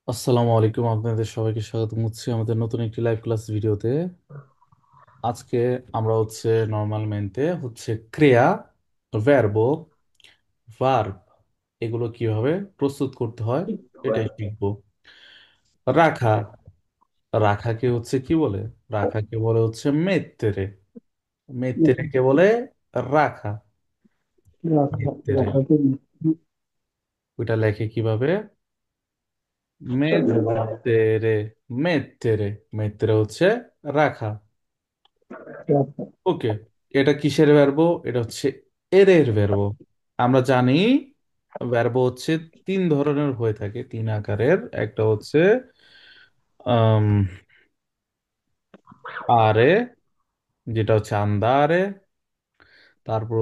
আসসালামু আলাইকুম, আপনাদের সবাইকে স্বাগত হচ্ছে আমাদের নতুন একটি লাইভ ক্লাস ভিডিওতে। আজকে আমরা নর্মাল মেনতে ক্রিয়া, ভার্ব, ভার্ব এগুলো কিভাবে প্রস্তুত করতে হয় এটাই শিখবো। রাখা, রাখাকে কি বলে? রাখাকে বলে মেত্তেরে। মেত্তেরে কে বলে? রাখা। মেত্তেরে ওইটা লেখে কিভাবে? মেত্তেরে, মেত্তেরে, মেত্তেরে রাখা। ওকে, এটা কিসের ভার্ব? এটা এরের ভার্ব। আমরা জানি ভার্ব তিন ধরনের হয়ে থাকে, তিন আকারের। একটা আম, আরে, যেটা আন্দারে। তারপর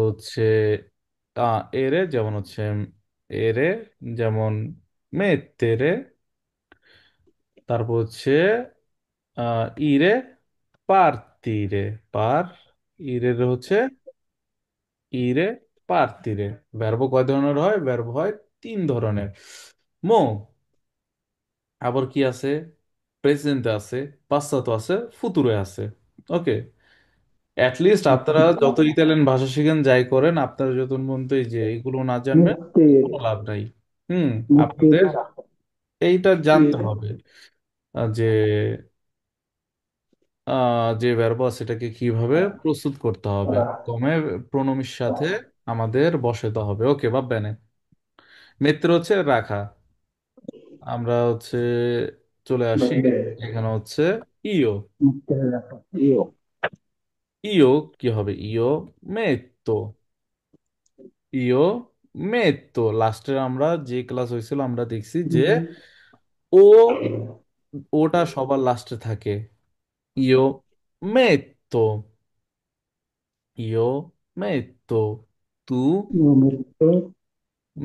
এরে, যেমন এরে, যেমন মেত্তেরে। তারপর ইরে, পার্তিরে। পার ইরের ইরে, পার্তিরে। ভার্ব কয় ধরনের হয়? ভার্ব হয় তিন ধরনের। মো, আবার কি আছে? প্রেজেন্টে আছে, পাস্তাতো আছে, ফুতুরে আছে। ওকে, লিস্ট আপনারা যত ইতালিয়ান ভাষা শিখেন, যাই করেন, আপনারা যত পর্যন্ত এই যে এগুলো না জানবেন কোনো লাভ নাই। হুম, আপনাদের এইটা জানতে হবে যে যে ভার্ব আছে সেটাকে কিভাবে প্রস্তুত করতে হবে। কমে প্রণমীর সাথে আমাদের বসাতে হবে। ওকে, ভাববেন। মিত্র রাখা। আমরা চলে আসি। এখানে ইও। ইও কি হবে? ইও মেত্তো। ইও মেত্তো লাস্টের আমরা যে ক্লাস হয়েছিল আমরা দেখছি যে ও, ওটা সবার লাস্টে থাকে। ইও মেত্তো, ইও মেত্তো। তু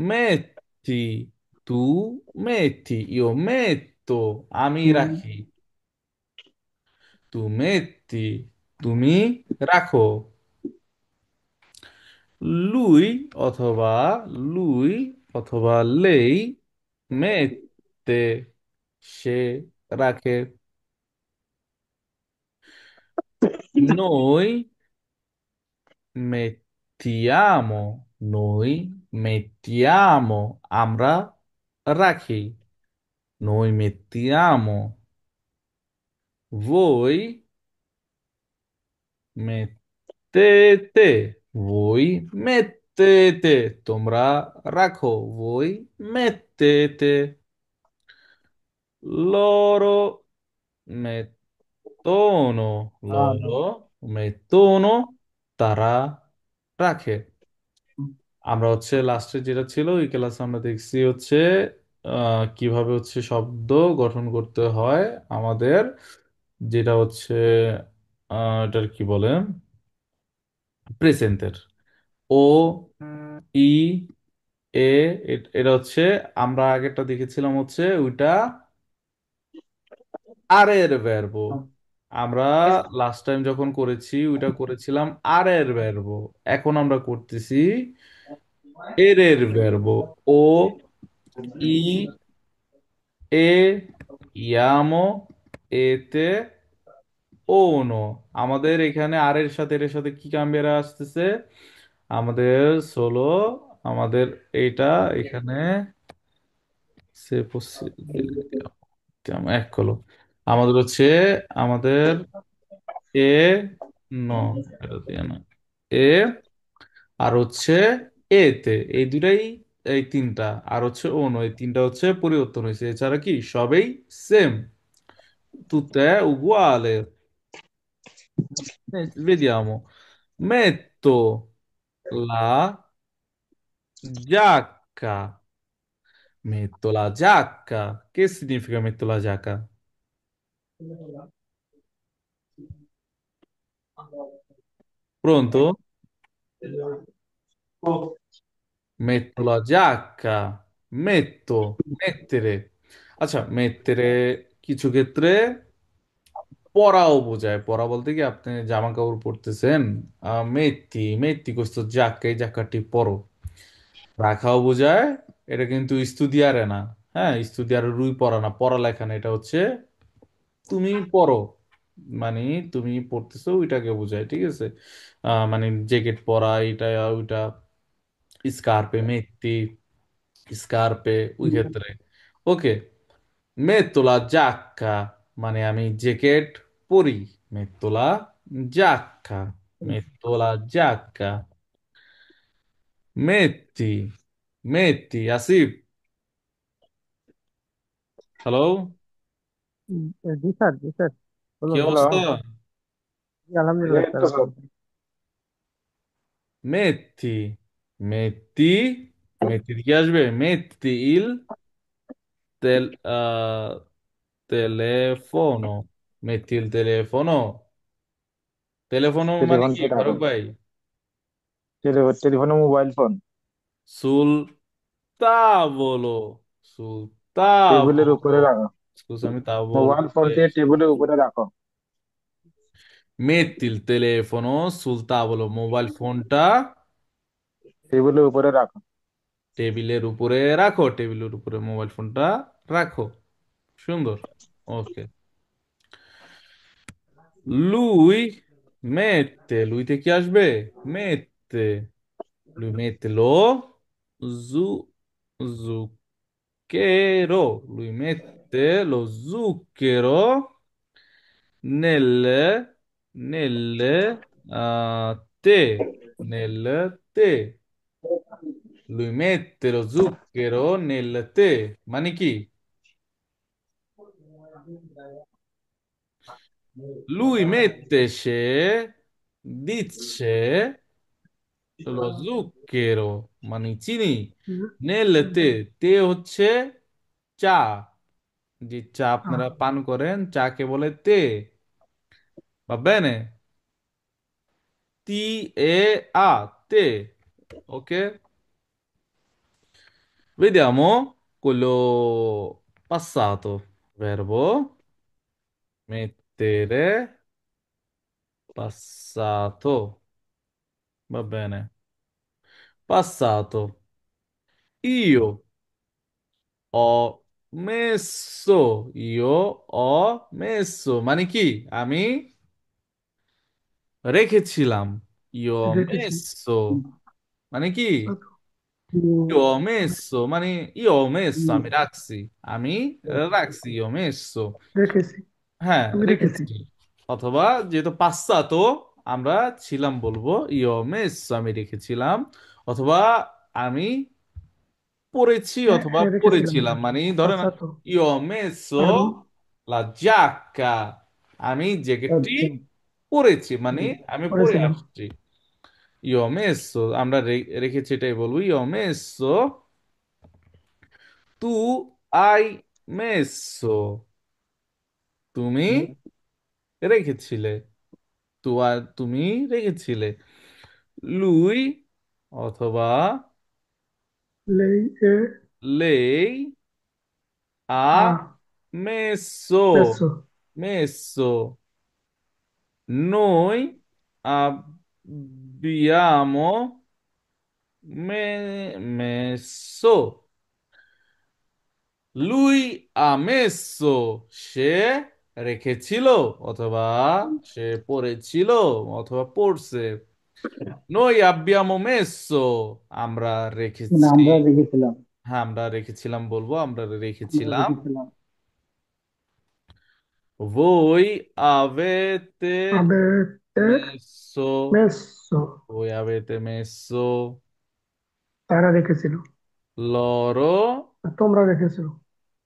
মেত্তি, তু মেত্তি। ইও মেত্তো, আমি রাখি। তু মেত্তি, তুমি রাখো। লুই অথবা লুই অথবা লেই মেতে, সে রাখে। noi mettiamo, noi mettiamo, আমরা রাখি। noi mettiamo, voi mettete, voi mettete, তোমরা রাখো। voi mettete, loro mettono, loro mettono, তারা রাখে। আমরা লাস্টে যেটা ছিল ওই ক্লাসে আমরা দেখছি কিভাবে শব্দ গঠন করতে হয় আমাদের, যেটা এটার কি বলে, প্রেজেন্টের। ও, ই, এ, এটা আমরা আগেরটা দেখেছিলাম ওইটা আরের ভার্ব। আমরা লাস্ট টাইম যখন করেছি ওইটা করেছিলাম আরের ভার্ব। এখন আমরা করতেছি এরের ভার্ব। ও, ই, এ, ইয়ামো, এতে, ওনো। আমাদের এখানে আর এর সাথে এর সাথে কি কাম্বিয়ারা আসতেছে? আমাদের সোলো, আমাদের এইটা এখানে সে এক হলো। আমাদের আমাদের এ, ন, এটা দিয়ে না, এ, আর এতে, এই দুটাই, এই তিনটা, আর ও নয়, এই তিনটা পরিবর্তন হয়েছে। এছাড়া কি সবই সেম। তুতে উগুয়ালে। Vediamo. Metto la giacca. Metto la giacca. Che significa metto la giacca? Pronto? Metto la giacca. Metto, mettere। আচ্ছা, mettere কিছু ক্ষেত্রে পরাও বোঝায়। পরা বলতে কি আপনি জামা কাপড় পরতেছেন, মেত্তি, মেত্তি কইতো জাক্কা, এই জাক্কাটি পরো। রাখাও বোঝায়, এটা কিন্তু ইস্তুদিয়ারে না। হ্যাঁ, স্তুতি আর রুই পড়া না, পড়ালেখা না, এটা হচ্ছে তুমি পড়ো, মানে তুমি পড়তেছো ওইটাকে বোঝায়, ঠিক আছে? মানে জ্যাকেট পরা, এটা ওইটা, স্কার্পে মেত্তি, স্কার্পে ওই ক্ষেত্রে। ওকে, মেত্তোলা জাক্কা, মানে আমি জ্যাকেট পরি, মেত্তোলা জাক্কা, মেত্তোলা জাক্কা, মেত্তি, মেত্তি। আসিফ, হ্যালো, জি স্যার, জি স্যার, কি বলুন। হ্যালো। অবস্থা? জি, আলহামদুলিল্লাহ স্যার, ভালো। মেথি, মেথি, মেথি কি আসবে? মেথি ইল তেল telefono, metti il telefono, telefono মানে টেলিফোন কি কে ফারুক রাখো। ভাই? Telephone mobile phone. sul tavolo, sul টেবিলের উপরে tavolo, রাখো। scusami, tavolo, মোবাইল ফোনটি টেবিলের উপরে রাখো। metti il telefono sul tavolo, mobile ফোনটা টেবিলের উপরে রাখো। টেবিলের উপরে রাখো, টেবিলের উপরে মোবাইল ফোনটা রাখো। সুন্দর। ওকে, lui mette, লুইতে কি আসবে? mette, lui mette zucchero, lui mette lo zucchero nel tè, nel tè, lui mette lo zucchero nel tè, মানে কি? Lui mette dice lo zucchero, মানে চিনি, nel tè, তে হচ্ছে চা, যে চা আপনারা পান করেন, চাকে বলে তে, va bene? te, ok? Vediamo quello passato, verbo mettere, passato, va bene, passato. Io io ho messo, মানে কি? আমি রেখেছিলাম, io ho রেখেছি। messo, মানে কি? হুম, Io ho messo, io ho messo, আমি রাখছি, আমি রাখছি, io ho messo, রেখেছি। হ্যাঁ আমি রেখেছি। রেখেছি। অথবা যেহেতু পাশ্চাত্য, আমরা ছিলাম বলবো io ho messo, আমি রেখেছিলাম, অথবা আমি পড়েছি হ্যাঁ অথবা হ্যাঁ, রেখেছিলাম। পড়েছিলাম, মানে ধরে না, আচ্ছা তো। io ho messo কারণ la giacca, আমি জ্যাকেটটি আচ্ছা, পরেছি, মানে আমি পরে করেছিলাম। আসছি। io ho messo, আমরা রেখেছি, এটাই বলবো io ho messo, tu hai messo, তুমি রেখেছিলে, তুমি রেখেছিলে। lui অথবা লেই এ lei আ ha messo, মেসো। messo, noi abbiamo messo, lui ha messo, সে রেখেছিল অথবা সে পড়েছিল অথবা পড়ছে। noi abbiamo messo, আমরা না, রেখেছি, আমরা রেখেছিলাম। হ্যাঁ আমরা রেখেছিলাম বলবো, আমরা আমরা রেখেছিলাম। রেখেছিলাম। voi avete আবেতে messo, মেসো। voi avete messo, তারা রেখেছিল। loro আর তোমরা রেখেছিল।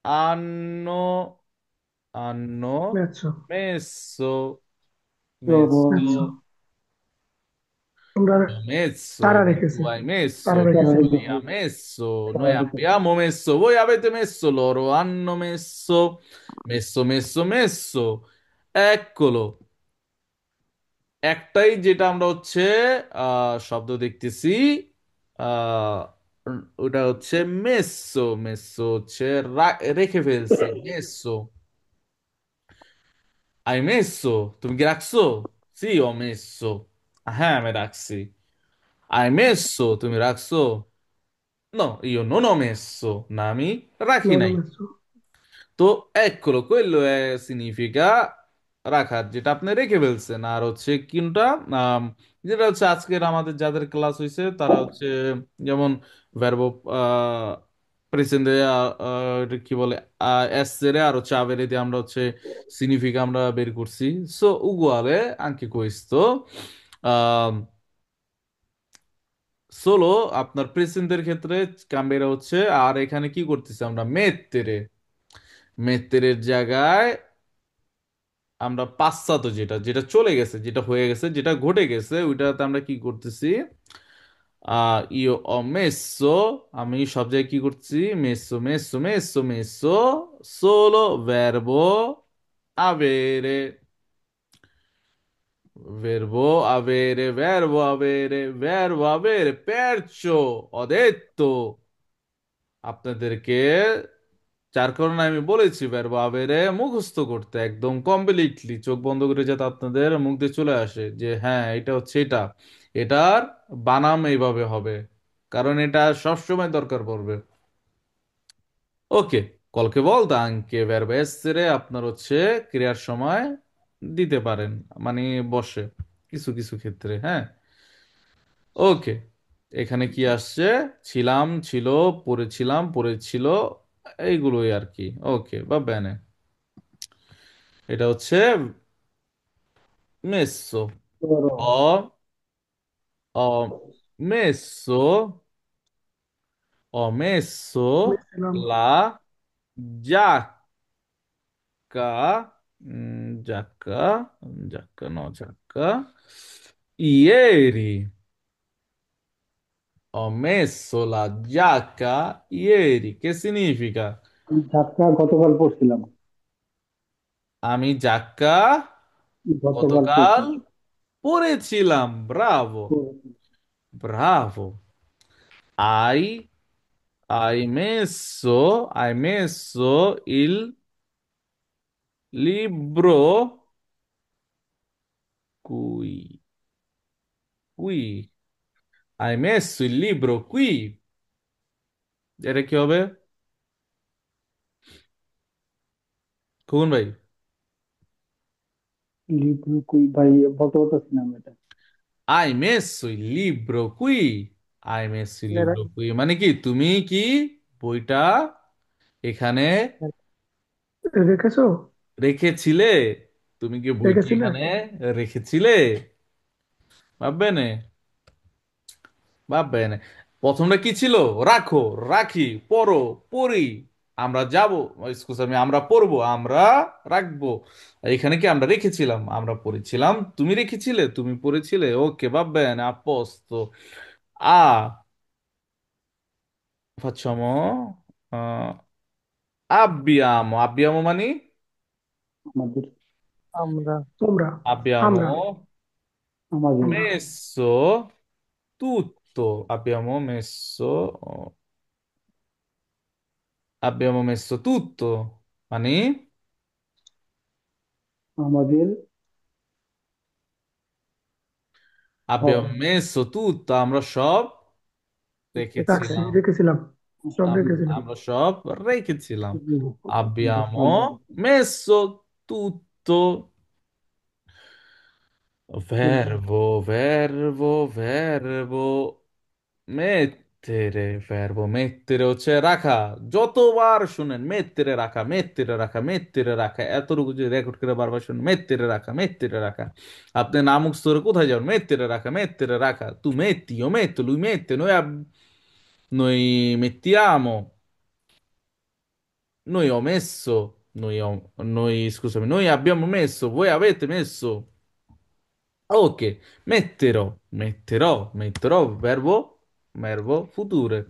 hanno, hanno মেসো। messo, মেসো। messo, তোমরা। io ho messo, তারা tu রেখেছে। hai তারা messo, রেখেছিল। lui ha messo, noi abbiamo messo, voi avete messo, loro hanno messo, messo, messo, messo. Eccolo, একটাই যেটা আমরা হচ্ছে শব্দ দেখতেছি, আহ ওটা হচ্ছে মেসো, মেসো হচ্ছে রেখে ফেলছি, মেসো। hai messo, তুমি কি রাখছো? sì ho messo, হ্যাঁ আমি রাখছি। hai messo, তুমি রাখছো? No, io non ho messo nami, non ho রাখি নাই। messo, তো eccolo, quello significa রাখা, যেটা আপনি রেখে ফেলছেন। আর হচ্ছে কোনটা, আম, যেটা হচ্ছে আজকের আমাদের যাদের ক্লাস হয়েছে তারা হচ্ছে যেমন ভার্ব প্রেজেন্টে এটা কি বলে, essere আর হচ্ছে avere দিয়ে আমরা হচ্ছে significa আমরা বের করছি। সো uguale anche questo, আম, solo আপনার প্রেজেন্টের ক্ষেত্রে কাম্বেরা হচ্ছে, আর এখানে কি করতেছি আমরা, mettere, মেত্রের জায়গায় আমরা পাশ্চাত্য, যেটা যেটা চলে গেছে, যেটা হয়ে গেছে, যেটা ঘটে গেছে, ওইটাতে আমরা কি করতেছি, ইও ও মেসো, আমি সব জায়গায় কি করছি, মেসো মেসো মেসো মেসো, solo verbo avere, verbo avere, perciò ho detto আপনাদেরকে, যার কারণে আমি বলেছি ভার্ব আবেরে মুখস্থ করতে একদম কমপ্লিটলি চোখ বন্ধ করে, যাতে আপনাদের মুখ দিয়ে চলে আসে যে হ্যাঁ এটা হচ্ছে এটা, এটার বানাম এইভাবে হবে, কারণ এটা সবসময় দরকার পড়বে। ওকে, কলকে বলতে আঙ্কে ভার্ব এসেরে আপনার হচ্ছে ক্রিয়ার সময় দিতে পারেন, মানে বসে কিছু কিছু ক্ষেত্রে, হ্যাঁ। ওকে, এখানে কি আসছে, ছিলাম, ছিল, পড়েছিলাম, পড়েছিল, এইগুলোই আর কি। ওকে, বা বেনে, এটা হচ্ছে মেসো। ধরো, Ho, ho messo, ho messo মেসছিলাম, la giacca, giacca, giacca, no, giacca, ieri. Ho messo la giacca ieri. Che significa? আমি ঝাটকা গতকাল পড়ছিলাম, আমি জাক্কা গতকাল গতকাল পড়ছিলাম। পরেছিলাম। Bravo, Bravo. Hai, hai messo il libro qui, qui. Hai messo il libro qui. এটা কি হবে, কোন ভাই? লিব্রু কই ভাই, বলতে পারতেছিলাম এটা। Hai messo il libro qui. Hai messo il এরা libro qui মানে কি, তুমি কি বইটা এখানে রেখেছো, রেখেছিলে? তুমি কি বইটা রেখেছিলে, এখানে রেখেছিলে? ভাববে না, ভাববে না। প্রথমটা কি ছিল, রাখো, রাখি, পড়ো, পড়ি, আমরা যাব, এক্সকিউজ আমি, আমরা পড়বো, আমরা রাখবো। আর এখানে কি আমরা রেখেছিলাম, আমরা পড়েছিলাম, তুমি রেখেছিলে, তুমি পড়েছিলে। ওকে, ভাববে না, আপোস্ত। আ facciamo, abbiamo, abbiamo মানে আমাদের, আমরা, তোমরা, আমরা, abbiamo আমাদের, messo tutto, abbiamo messo tutto মানে আমাদের সব abbiamo messo tutto, আমরা সব রাখছি, রেখেছিলাম, রেখেছিলাম, সব রেখেছিলাম, আমরা সব রেখেছিলাম। আমরা Abbiamo সব messo tutto, রেখেছিলাম। verbo, verbo mettere হচ্ছে রাখা। যতবার শুনেন mettere রাখা, mettere রাখা, mettere রাখা, এতটুকু যদি রেকর্ড করে বারবার শুনেন mettere রাখা, mettere রাখা, আপনি নামক স্তরে কোথায় যাবেন, mettere রাখা, mettere রাখা, tu metti, io metto, lui mette, noi mettiamo, noi ho messo, scusami, noi abbiamo messo, voi avete messo. Ok, metterò, verbo future.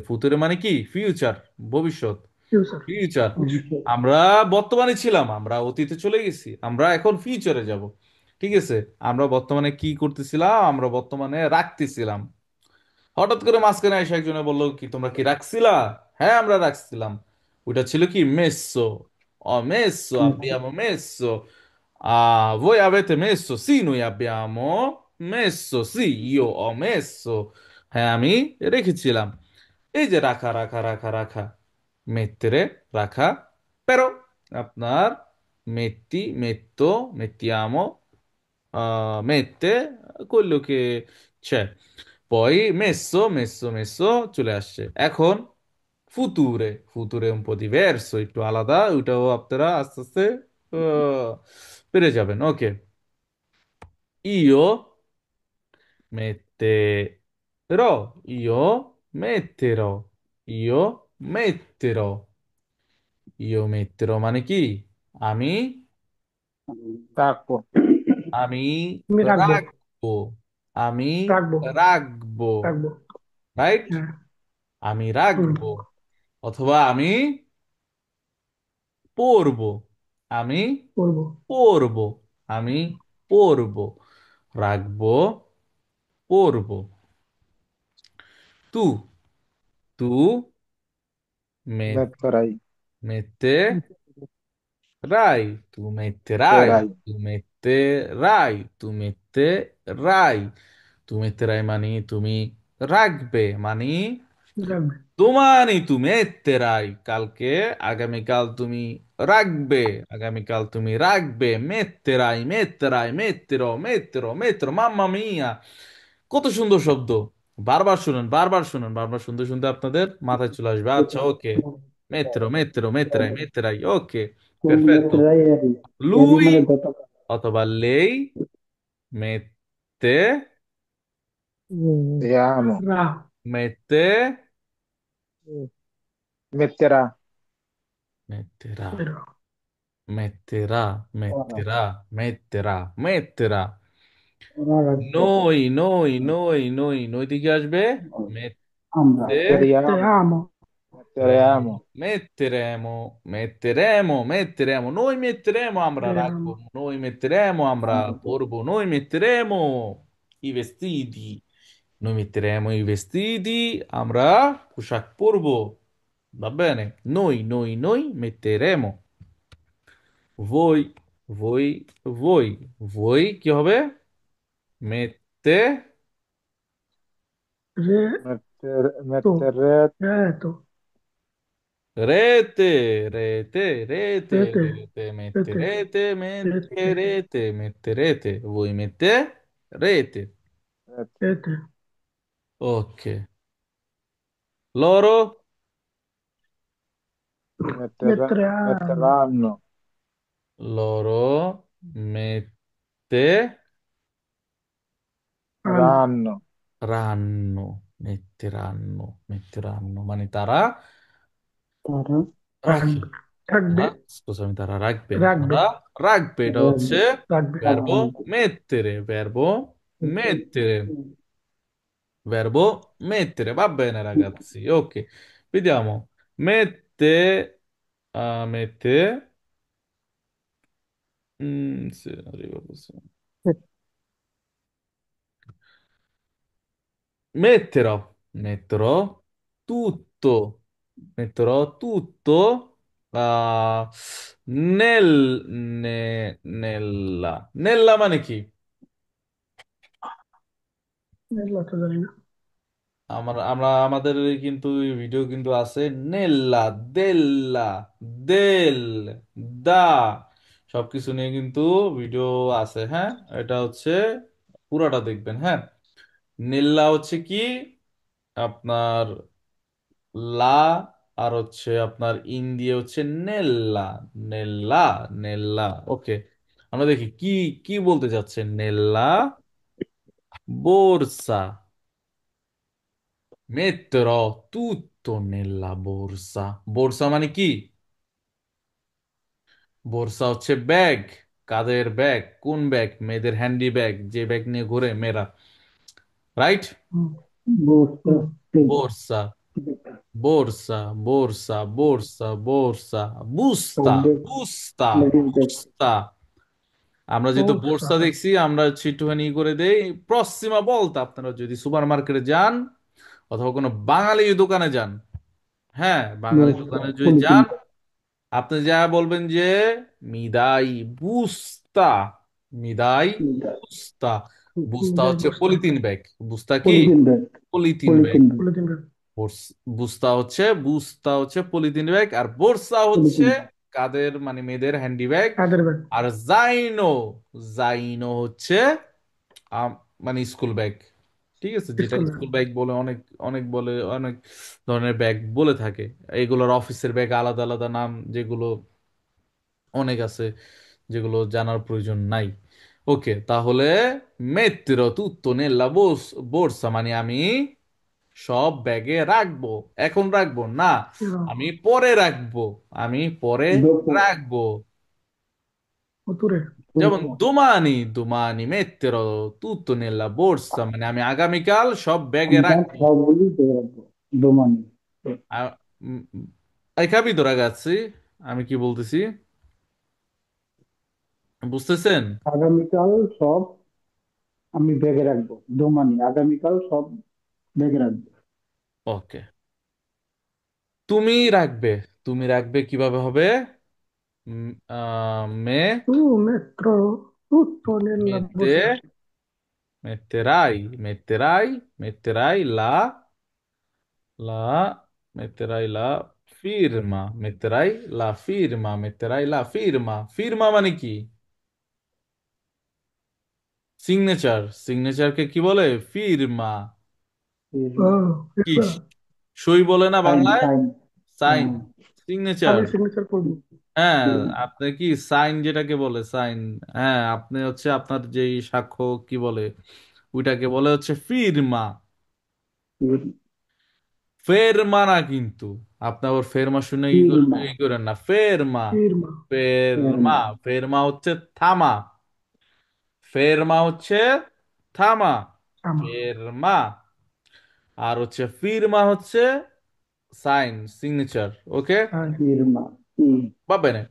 Future মানে কি, ফিউচার, ভবিষ্যৎ, ফিউচার, ফিউচার। ভবিষ্যৎ, আমরা বর্তমানে ছিলাম, আমরা অতীতে চলে গেছি, আমরা এখন ফিউচারে যাব। ঠিক আছে, আমরা বর্তমানে কি করতেছিলাম, আমরা বর্তমানে রাখতেছিলাম। হঠাৎ করে মাঝখানে এসে একজনে বললো কি তোমরা কি রাখছিলা? হ্যাঁ আমরা রাখছিলাম। ওটা ছিল কি, মেসো, ও মেসো, abbiamo messo, voi avete messo, sì noi abbiamo messo, sì io ho messo, হ্যাঁ আমি রেখেছিলাম। এই যে রাখা রাখা রাখা রাখা, mettere, রাখা, però আপনার metti, metto, mettiamo, mette, quello che c'è, poi messo messo messo চলে আসছে। এখন ফুতুরে, ফুতুরে un po' diverso, একটু আলাদা, ওইটাও আপনারা আস্তে আস্তে আহ, পেরে যাবেন। ওকে, io metterò, io metterò, io metterò মানে কি? আমি রাখবো। আমি আমি রাখবো। রাখবো, আমি রাখবো। রাখবো, রাখবো। রাইট? হ্যাঁ। আমি হুম। রাখবো, অথবা আমি পরবো, আমি করবো। পরবো, আমি পরবো, রাখবো, পরবো। তু, তু metterai, mette, Rai, tu metterai, metterai, tu metterai, tu metterai, tu metterai mani, tu mi রাখবে mani, রাখবে। domani tu metterai, কালকে, আগামীকাল তুমি রাখবে, আগামীকাল তুমি রাখবে, metterai, metterai, metterò, metterò, metterò, mamma mia, কত সুন্দর শব্দ। বারবার শুনুন, বারবার শুনুন, বারবার শুনতে শুনতে আপনাদের মাথায় চলে আসবে। আচ্ছা ওকে, metterò, metterò, metterai, metterai, ok, কোন perfetto. metterai eri? eri Lui মানে গতকাল। অথবা lei mette, Ti amo. রা। mette, Mm. Metterà. metterà, এরা। metterà, Ora. metterà, metterà, metterà। ওরা রাখবে। Noi থেকে আসবে আমরা। mette, metteriamo। Metteremo, metteriamo, metteremo, noi metteremo আমরা রাখবো, metteriamo। noi metteremo আমরা আমরা করবো। পরবো, noi metteremo i vestiti, noi metteremo i vestiti, আমরা পোশাক পরবো, va bene? Noi metteremo, voi, voi কি হবে? Mette, রে। তো। metterete, তো। rete, রেতে। রেতে। রেতে। voi metterete. রেতে। Ok. Loro, metteranno। metteranno, loro metteranno, Ranno। metteranno, মানে তারা তারা রাখে, রাখবে। রাখবে। তারা, scusami, তারা রাখবে, রাখবে। তারা রাখবে, এটা হচ্ছে রাখবে। verbo mettere, verbo mettere, verbo mettere, va bene ragazzi, ok, vediamo, mette, sì, arrivo così. Metterò tutto, metterò tutto nella মানে কি? এগুলো তো জানি না। আমরা আমাদের কিন্তু ভিডিও কিন্তু আছে নেল্লা, দেল্লা, দেল, দা, সবকিছু নিয়ে কিন্তু ভিডিও আছে, হ্যাঁ, এটা হচ্ছে পুরাটা দেখবেন, হ্যাঁ। নেল্লা হচ্ছে কি আপনার লা, আর হচ্ছে আপনার ইন দিয়ে হচ্ছে নেল্লা, নেল্লা, নেল্লা, ওকে। আমরা দেখি কি কি বলতে চাচ্ছে নেল্লা বোরসা, metterò tutto nella borsa, borsa মানে কি? বোরসা হচ্ছে ব্যাগ, কাদের ব্যাগ, কোন ব্যাগ? মেয়েদের হ্যান্ডি ব্যাগ, যে ব্যাগ নিয়ে ঘুরে মেয়েরা, রাইট? হুম। বুঝতে। ঠিক। বোরসা, borsa, borsa, borsa, borsa, busta, subject. busta, ladies. busta। আমরা যেহেতু বুঝতা। বোরসা দেখছি, আমরা হচ্ছে একটুখানি ই করে দেই। প্রসিমা বলতে, আপনারা যদি সুপার মার্কেটে যান অথবা কোনো বাঙালি দোকানে যান, হ্যাঁ, বাঙালি বুঝতা দোকানে যদি যান, পলিথিনটা। আপনি যা বলবেন যে মিদাই বুস্তা, মিদাই বুস্তা, বুস্তা ব্যাগ হচ্ছে বস্তা। Polythene bag. বুস্তা কি? Polythene bag. Polythene bag. Polythene bag. বুস- পলিথিন ব্যাগ। বুস্তা হচ্ছে পলিথিন ব্যাগ, আর বোরসা হচ্ছে পলিথিন ব্যাগ। কাদের মানে মেয়েদের হ্যান্ডি ব্যাগ। কাদের ব্যাগ? আর জাইনো, জাইনো হচ্ছে আম, মানে স্কুল ব্যাগ। ঠিক আছে, যেটা স্কুল ব্যাগ। স্কুল ব্যাগ বলে অনেক, অনেক বলে অনেক ধরনের ব্যাগ বলে থাকে। এগুলোর অফিসের ব্যাগ আলাদা আলাদা নাম, যেগুলো অনেক আছে, যেগুলো জানার প্রয়োজন নাই। ওকে, তাহলে মেত্রো তুত্তো নেল্লা বোর্সা মানে আমি সব ব্যাগে রাখবো। এখন রাখবো না, আমি পরে রাখবো। আমি পরে দোপো। রাখবো। অতুরে। যেমন দোপো। দুমানি, দুমানি মেত্রো তুত্তো নেল্লা বোর্সা মানে আমি আগামীকাল সব ব্যাগে আমি কাজ রাখবো। সবগুলি পেয়ে রাখবো। দোমানি। আ- উম, Hai capito ragazzi? আমি কি বলতেছি, বুঝতেছেন? আগামীকাল সব আমি ব্যাগে রাখবো। দোমানি আগামীকাল সব ব্যাগে রাখবো। ওকে, তুমি রাখবে। তুমি রাখবে কিভাবে হবে? মে, Tu metro tutto nella মেতে, borsa. metterai la firma, firma মানে কি? সিগনেচার, সিগনেচারকে কি বলে? ফিরমা। Oh, কি questo সই বলে না সাইন বাংলায়? সাইন। সাইন, হ্যাঁ, সিগনেচার। আমি সিগনেচার করবো। হ্যাঁ, আপনি কি সাইন যেটাকে বলে সাইন, হ্যাঁ আপনি হচ্ছে আপনার যেই সাক্ষ্য কি বলে, ওইটাকে বলে হচ্ছে ফিরমা। ফেরমা না কিন্তু, আপনি আবার ফেরমা শুনে ফিরমা। ই করেন না, ফেরমা। ফিরমা। ফেরমা, ফেরমা। ফেরমা হচ্ছে থামা। ফেরমা হচ্ছে থামা। আমা। ফেরমা। আর হচ্ছে ফিরমা হচ্ছে সাইন, সিগনেচার। ওকে, sign. va bene,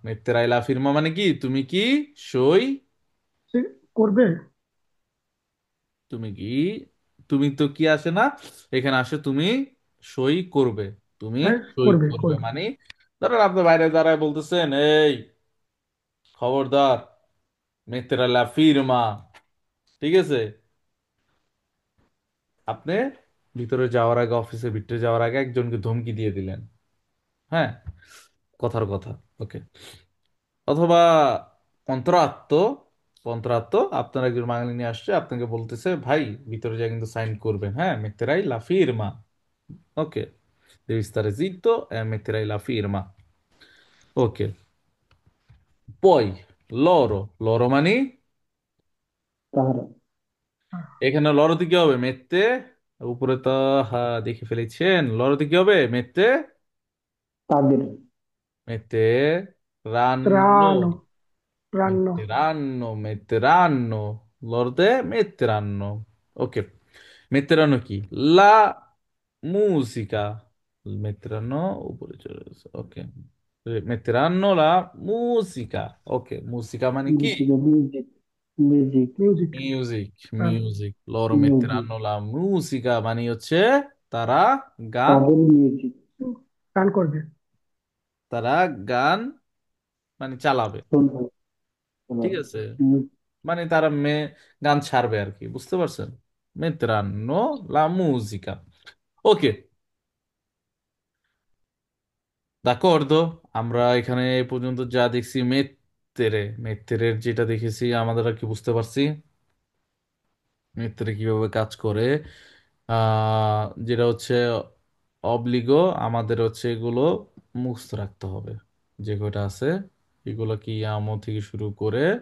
metterai la firma মানে কি? তুমি কি সই, সে করবে। তুমি কি, তুমি তো কি আসে না, এখানে আসে তুমি সই করবে। তুমি হ্যাঁ, সই করবে করবে করবে। মানে, ধরেন আপনি বাইরে দাঁড়ায় বলতেছেন, এই খবরদার, metterai la firma, ঠিক আছে? আপনি ভিতরে যাওয়ার আগে, অফিসের ভিতরে যাওয়ার আগে একজনকে ধমকি দিয়ে দিলেন। হ্যাঁ, কথার কথা। ওকে, অথবা কন্ত্রাত্ত, কন্ত্রাত্ত, আপনার একজন বাঙালি নিয়ে আসছে, আপনাকে বলতেছে ভাই ভিতরে যা কিন্তু সাইন করবেন, হ্যাঁ metterai la firma, ওকে, devi stare zitto e metterai la firma। ওকে, poi loro, loro মানে তাহারা। এখানে লরতে কি হবে? মেত্তে, উপরে তো হা দেখে ফেলেছেন, লরতে কি হবে? মেত্তে, তাদের। metteranno, রানো। রান্ন। metteranno, lorde metteranno. Ok, metteranno chi? La musica. Metteranno, oppure ok. Metteranno la musica. Ok, musica মানে কি? Music music. Music. Music. Music, হ্যাঁ, music. Loro music. metteranno la musica মানে হচ্ছে তারা গান, তাদের মিউজিক। গান করবে। তারা গান মানে চালাবে। শুনবে। ঠিক আছে, মানে তারা গান ছাড়বে আর কি, বুঝতে পারছেন? metteranno la musica। ওকে, d'accordo। আমরা এখানে এ পর্যন্ত যা দেখছি, মেত্তেরে, মেত্তেরের যেটা দেখেছি আমাদের আর কি বুঝতে পারছি, মেত্তেরে কিভাবে কাজ করে। যেটা হচ্ছে অব্লিগো, আমাদের হচ্ছে এগুলো মুখস্থ রাখতে হবে, যে কয়টা আছে এগুলো কি, আমো থেকে শুরু করে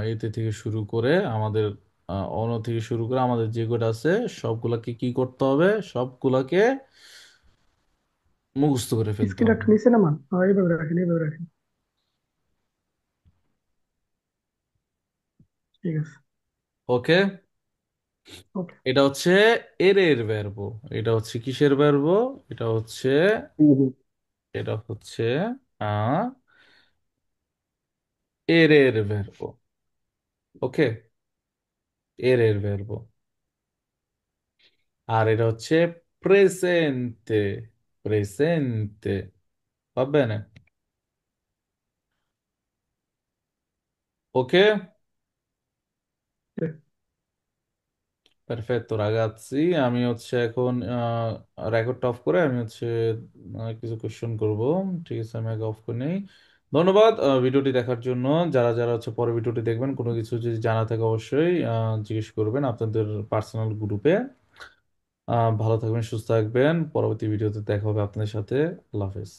এতে থেকে শুরু করে আমাদের অন থেকে শুরু করে আমাদের যে কয়টা আছে সবগুলাকে কি করতে হবে? সবগুলাকে মুখস্থ করে ফেলতে স্ক্রিন হবে। একটা নিচে নামান। এইভাবে রাখেন, এইভাবে রাখেন। ঠিক আছে। ওকে, ওকে। এটা হচ্ছে এর ভার্ব। এটা হচ্ছে কিসের ভার্ব? এটা হচ্ছে, এটা হচ্ছে আহ এর ভার্ব। ওকে, এর ভার্ব। আর এটা হচ্ছে প্রেজেন্তে, প্রেজেন্তে, va bene? ওকে, পারফেক্ট, তোর আগে আছি। আমি হচ্ছে এখন রেকর্ডটা অফ করে আমি হচ্ছে কিছু কোশ্চেন করব। ঠিক আছে, আমি আগে অফ করে নেই। ধন্যবাদ ভিডিওটি দেখার জন্য। যারা যারা হচ্ছে পরে ভিডিওটি দেখবেন, কোনো কিছু যদি জানা থাকে অবশ্যই জিজ্ঞেস করবেন আপনাদের পার্সোনাল গ্রুপে। ভালো থাকবেন, সুস্থ থাকবেন, পরবর্তী ভিডিওতে দেখা হবে আপনাদের সাথে। আল্লাহ হাফেজ।